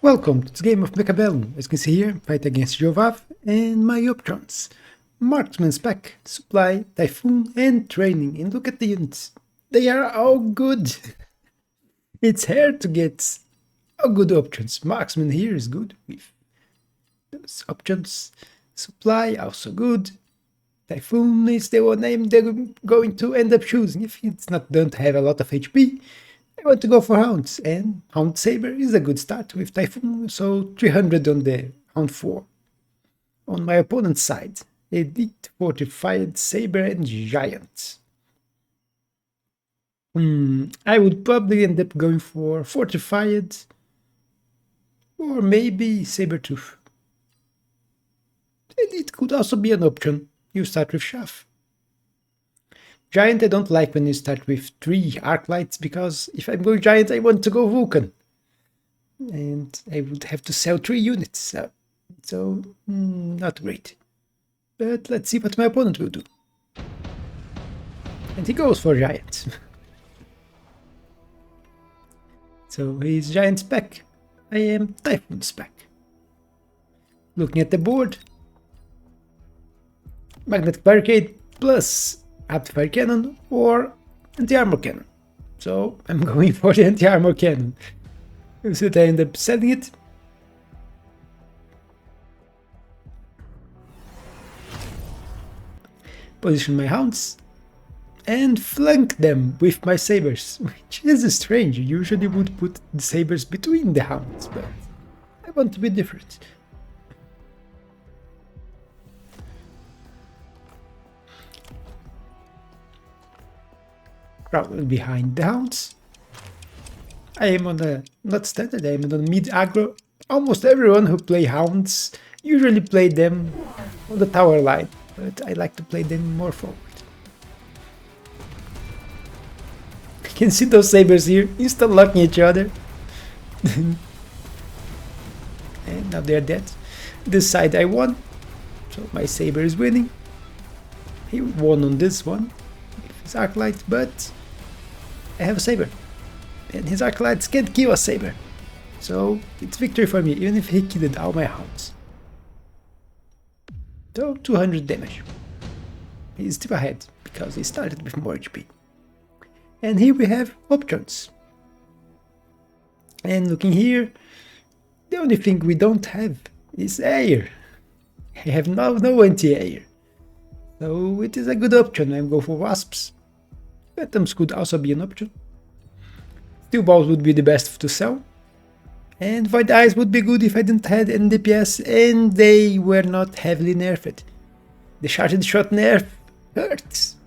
Welcome to this game of Mechabellum. As you can see here, fight against Jovav and my options. Marksman spec, supply, typhoon and training. And look at the units. They are all good. It's hard to get all good options. Marksman here is good with those options. Supply also good. Typhoon is the one name they're going to end up choosing. If it's not don't have a lot of HP, I want to go for Hounds, and Hound Saber is a good start with Typhoon, so 300 on the Hound 4. On my opponent's side, Elite, Fortified, Saber and Giant. I would probably end up going for Fortified, or maybe Sabertooth. Elite could also be an option. You start with Shaft. Giant I don't like when you start with 3 Arclights, because if I'm going Giant I want to go Vulcan. And I would have to sell 3 units, so not great. But let's see what my opponent will do. And he goes for Giant. So he's Giant spec. I am Typhoon spec. Looking at the board, Magnetic Barricade plus Rapid Fire Cannon or Anti-Armor Cannon. So I'm going for the Anti-Armor Cannon. You see that I end up selling it. Position my Hounds and flank them with my Sabers, which is strange. You usually would put the Sabers between the Hounds, but I want to be different. Crowd behind the Hounds. I am on a, not standard, I am on a mid aggro. Almost everyone who play Hounds usually play them on the tower line, but I like to play them more forward. You can see those Sabers here, instant locking each other. And now they're dead. This side I won, so my Saber is winning. He won on this one, with his Arclight, but I have a Saber, and his Arclights can't kill a Saber, so it's victory for me, even if he killed all my Hounds. So 200 damage. He's still ahead, because he started with more HP. And here we have options. And looking here, the only thing we don't have is air. I have no anti-air. So it is a good option. I'm going for Wasps. Phantoms could also be an option. Steel Balls would be the best to sell. And Void Eyes would be good if I didn't have any DPS and they were not heavily nerfed. The Charged Shot nerf hurts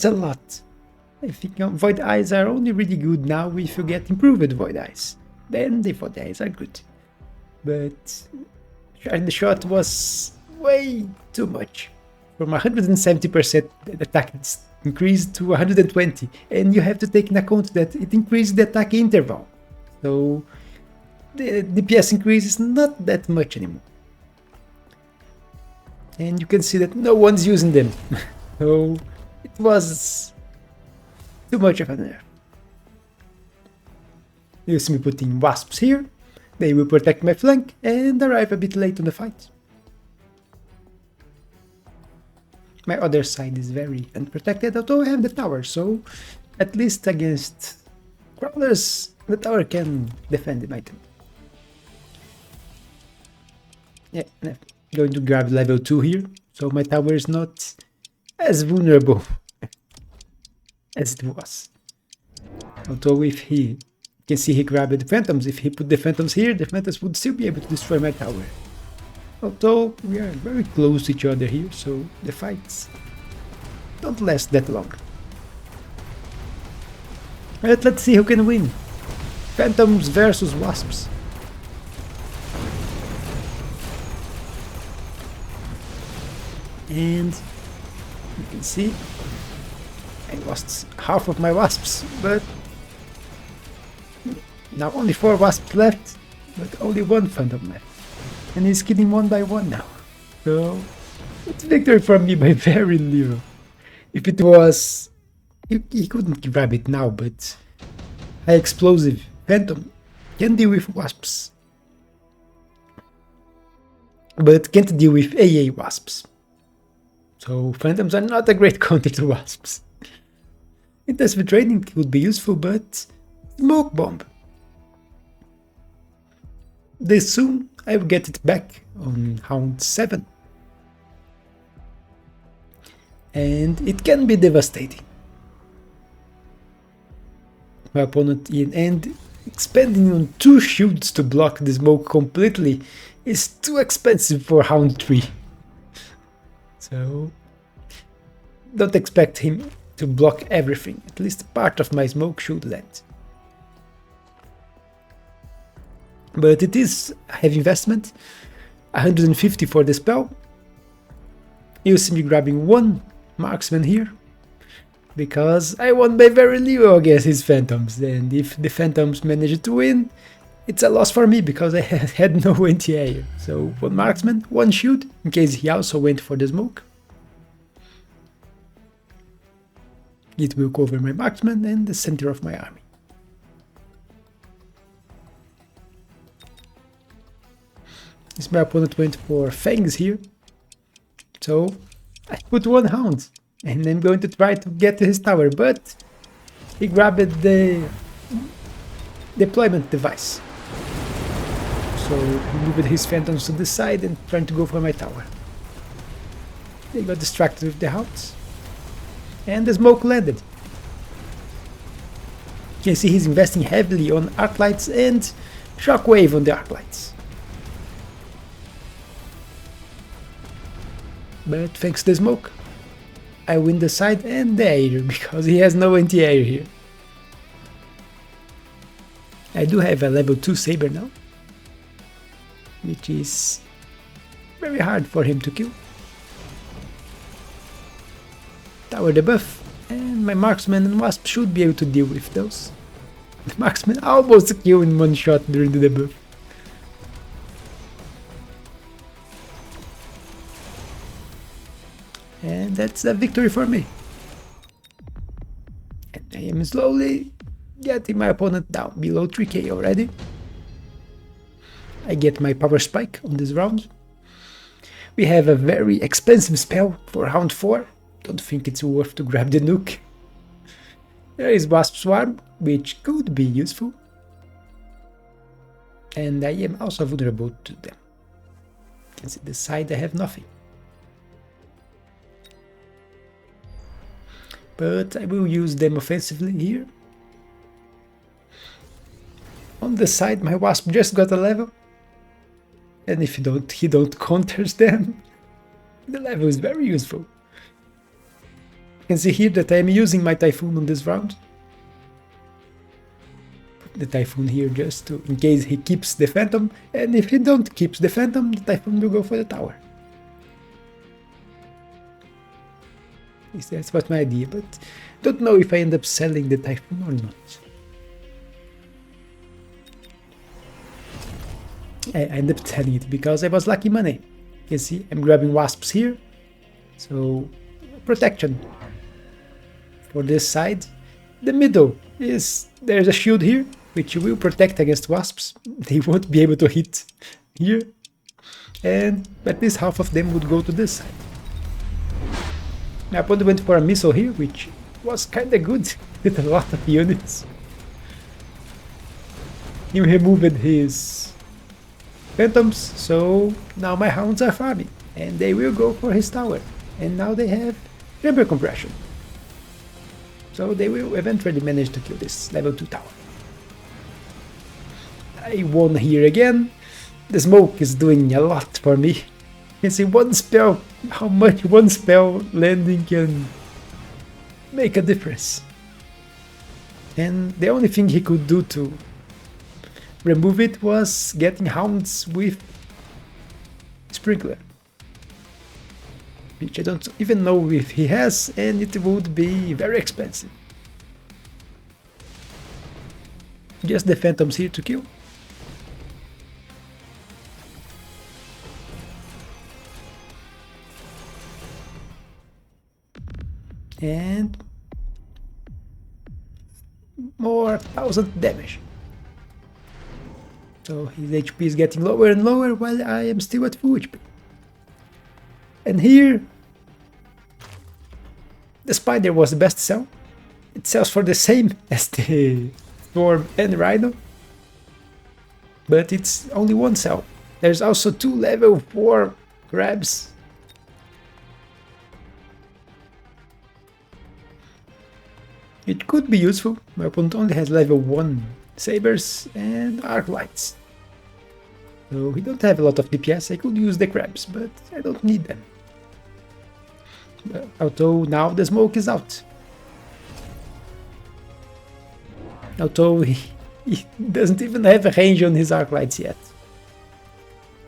a lot. I think Void Eyes are only really good now if you get improved Void Eyes. Then the Void Eyes are good. But Charged Shot was way too much. From 170% the attack increased to 120, and you have to take into account that it increased the attack interval. So the DPS increase is not that much anymore. And you can see that no one's using them. So it was too much of a nerf. You see me putting Wasps here. They will protect my flank and arrive a bit late on the fight. My other side is very unprotected, although I have the tower, so at least against crawlers, the tower can defend the item. Yeah, I'm going to grab level 2 here, so my tower is not as vulnerable as it was. Although if he can see he grabbed the Phantoms, if he put the Phantoms here, the Phantoms would still be able to destroy my tower. Although we are very close to each other here, so the fights don't last that long. But let's see who can win. Phantoms versus Wasps. And you can see I lost half of my Wasps, but now only 4 Wasps left, but only 1 Phantom left. And he's killing one by one now. So it's victory for me by very little. If it was... He couldn't grab it now, but high explosive Phantom can deal with Wasps but can't deal with AA wasps. So phantoms are not a great counter to wasps. Intensive training would be useful, but smoke bomb. This soon I will get it back on round 7. And it can be devastating. My opponent in and expanding on 2 shields to block the smoke completely is too expensive for round 3. So don't expect him to block everything, at least part of my smoke should land. But it is a heavy investment, 150 for the spell. You'll see me grabbing 1 marksman here, because I won by very little against his phantoms, and if the phantoms manage to win, it's a loss for me because I had no anti-air. So 1 marksman, 1 shield, in case he also went for the smoke. It will cover my marksman and the center of my army. This my opponent went for fangs here, so I put 1 hound and I'm going to try to get to his tower, but he grabbed the deployment device. So he moved his phantoms to the side and trying to go for my tower. They got distracted with the hounds, and the smoke landed. You can see he's investing heavily on arc lights and shockwave on the arc lights. But thanks to the smoke, I win the side and the air, because he has no anti-air here. I do have a level 2 saber now, which is very hard for him to kill. Tower debuff, and my marksman and wasp should be able to deal with those. The marksman almost killed in 1 shot during the debuff. And that's a victory for me. And I am slowly getting my opponent down below 3k already. I get my power spike on this round. We have a very expensive spell for round 4. Don't think it's worth to grab the nuke. There is Wasp Swarm, which could be useful. And I am also vulnerable to them. You can see the side I have nothing. But I will use them offensively here. On the side, my Wasp just got a level. And if he don't counters them, the level is very useful. You can see here that I am using my Typhoon on this round. Put the Typhoon here just to, in case he keeps the Phantom, and if he don't keeps the Phantom, the Typhoon will go for the tower. That's what my idea, but don't know if I end up selling the Typhoon or not. I end up selling it because I was lucky money. You can see I'm grabbing wasps here, so protection for this side. The middle is, there's a shield here which will protect against wasps. They won't be able to hit here, and at least half of them would go to this side. My opponent went for a missile here, which was kinda good with a lot of units. He removed his phantoms, so now my hounds are farming, and they will go for his tower. And now they have chamber compression, so they will eventually manage to kill this level 2 tower. I won here again. The smoke is doing a lot for me. You can see 1 spell, how much 1 spell landing can make a difference. And the only thing he could do to remove it was getting hounds with sprinkler, which I don't even know if he has, and it would be very expensive. Just the phantoms here to kill. And more 1000 damage. So his HP is getting lower and lower while I am still at full HP. And here, the spider was the best cell. It sells for the same as the storm and rhino, but it's only one cell. There's also 2 level 4 crabs. It could be useful. My opponent only has level 1 sabers and arc lights. So he don't have a lot of DPS. I could use the crabs, but I don't need them. Although now the smoke is out. Although he doesn't even have a range on his arc lights yet.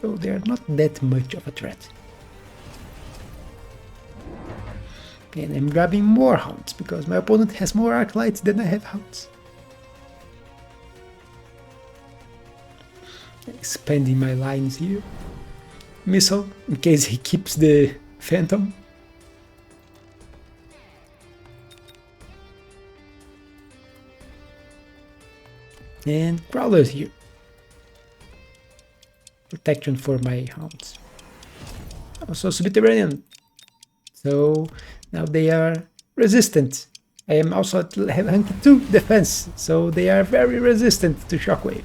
So they are not that much of a threat. And I'm grabbing more hounds because my opponent has more arc lights than I have hounds. Expanding my lines here. Missile in case he keeps the phantom. And crawlers here. Protection for my hounds. Also subterranean. So now they are resistant. I am also at rank 2 defense, so they are very resistant to shockwave.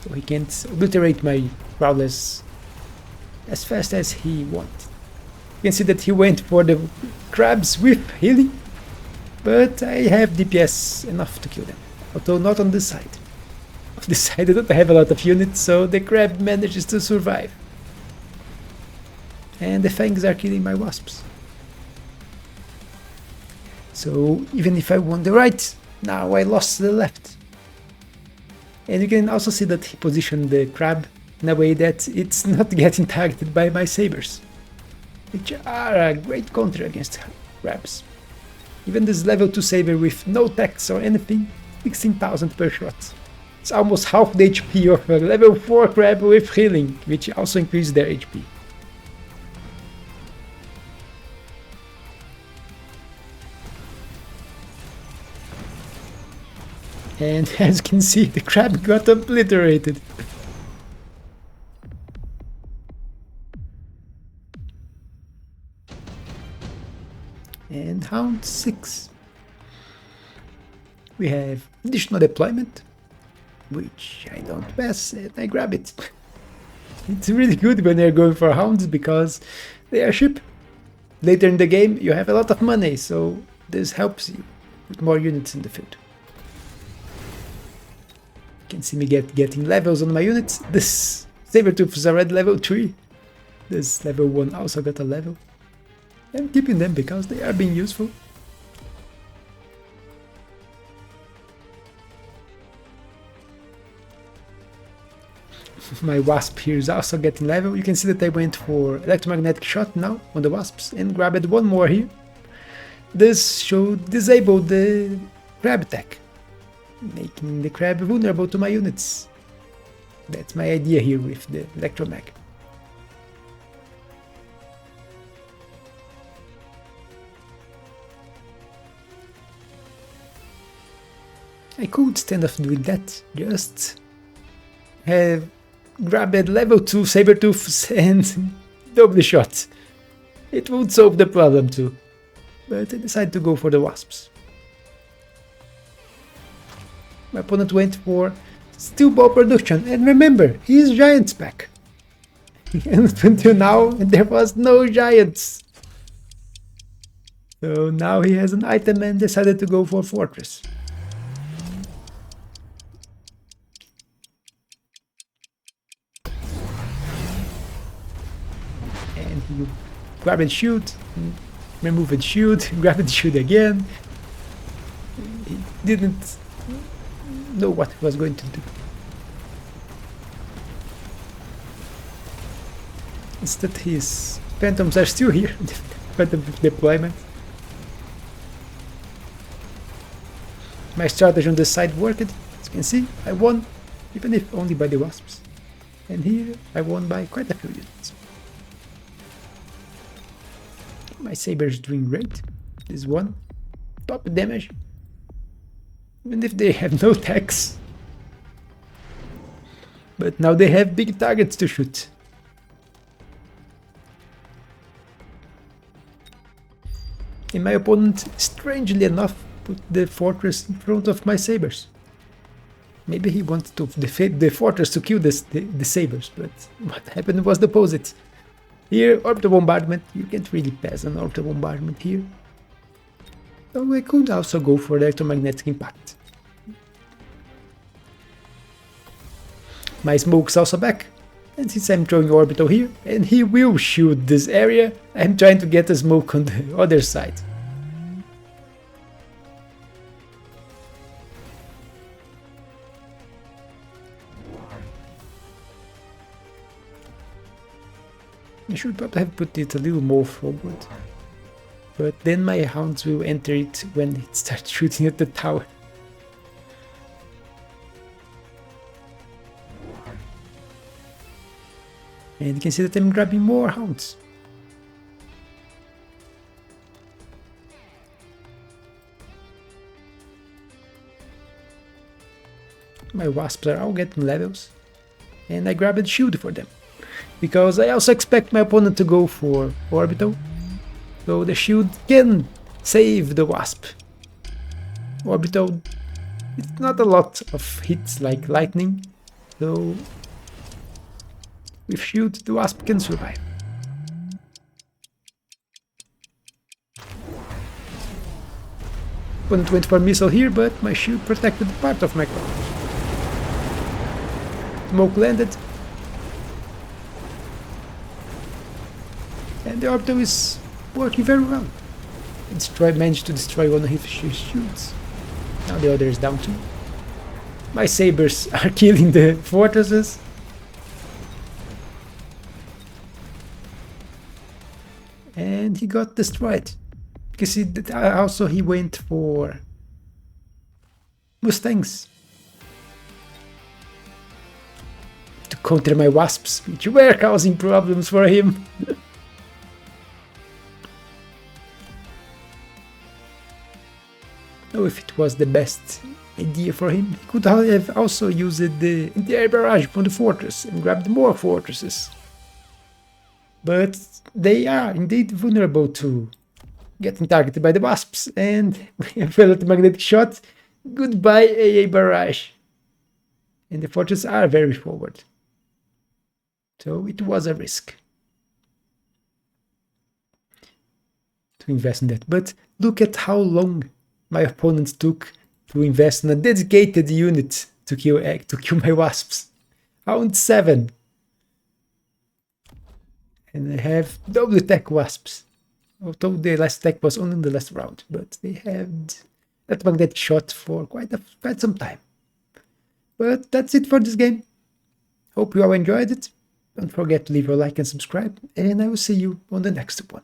So he can't obliterate my crawlers as fast as he wants. You can see that he went for the crabs with healing, but I have DPS enough to kill them. Although not on this side. On this side I don't have a lot of units, so the crab manages to survive. And the fangs are killing my wasps. So even if I won the right, now I lost the left. And you can also see that he positioned the crab in a way that it's not getting targeted by my sabers, which are a great counter against crabs. Even this level 2 saber with no tax or anything, 16,000 per shot. It's almost half the HP of a level 4 crab with healing, which also increases their HP. And as you can see, the crab got obliterated. And round 6. We have additional deployment, which I don't pass and I grab it. It's really good when you're going for hounds because they are cheap. Later in the game you have a lot of money, so this helps you with more units in the field. You can see me getting levels on my units. This Sabertooth is already level 3. This level 1 also got a level. I'm keeping them because they are being useful. My Wasp here is also getting level. You can see that I went for electromagnetic shot now on the Wasps and grabbed one more here. This should disable the crab attack, making the crab vulnerable to my units. That's my idea here with the electromag. I could stand off doing that, just have grabbed level 2 Sabertooths and double shot. It would solve the problem too, but I decided to go for the Wasps. My opponent went for steel ball production, and remember, he is giant spec. And until now, there was no giants. So now he has an item and decided to go for fortress. And he grab and shoot, remove and shoot, grab and shoot again. He didn't know what he was going to do. Instead, his phantoms are still here, phantom deployment. My strategy on this side worked. As you can see, I won, even if only by the Wasps. And here, I won by quite a few units. My saber is doing great. This one, top damage. even if they have no tax. But now they have big targets to shoot. And my opponent, strangely enough, put the fortress in front of my sabers. Maybe he wanted to defeat the fortress to kill the sabers, but what happened was the opposite. Here, orbital bombardment, you can't really pass an orbital bombardment here. So I could also go for the electromagnetic impact. My smoke's also back, and since I'm throwing orbital here, and he will shoot this area, I'm trying to get a smoke on the other side. I should probably have put it a little more forward, but then my hounds will enter it when it starts shooting at the tower. And you can see that I'm grabbing more hounds. My wasps are all getting levels, and I grabbed a shield for them, because I also expect my opponent to go for orbital, so the shield can save the wasp. Orbital, it's not a lot of hits like lightning, so with shield the wasp can survive. Opponent went for missile here, but my shield protected part of my cover. Smoke landed. And the orbital is working very well. Managed to destroy one of his shields. Now the other is down too. My sabers are killing the fortresses. And he got destroyed. Because he went for Mustangs to counter my wasps, which were causing problems for him. Know if it was the best idea for him. He could have also used the anti-air barrage from the fortress and grabbed more fortresses. But they are indeed vulnerable to getting targeted by the wasps, and a electromagnetic shot. Goodbye, AA barrage. And the fortresses are very forward. So it was a risk to invest in that. But look at how long my opponent took to invest in a dedicated unit to kill my wasps. Round 7. And I have double attack wasps. Although the last attack was only in the last round, but they had that magnetic shot for quite some time. But that's it for this game. Hope you all enjoyed it. Don't forget to leave a like and subscribe, and I will see you on the next one.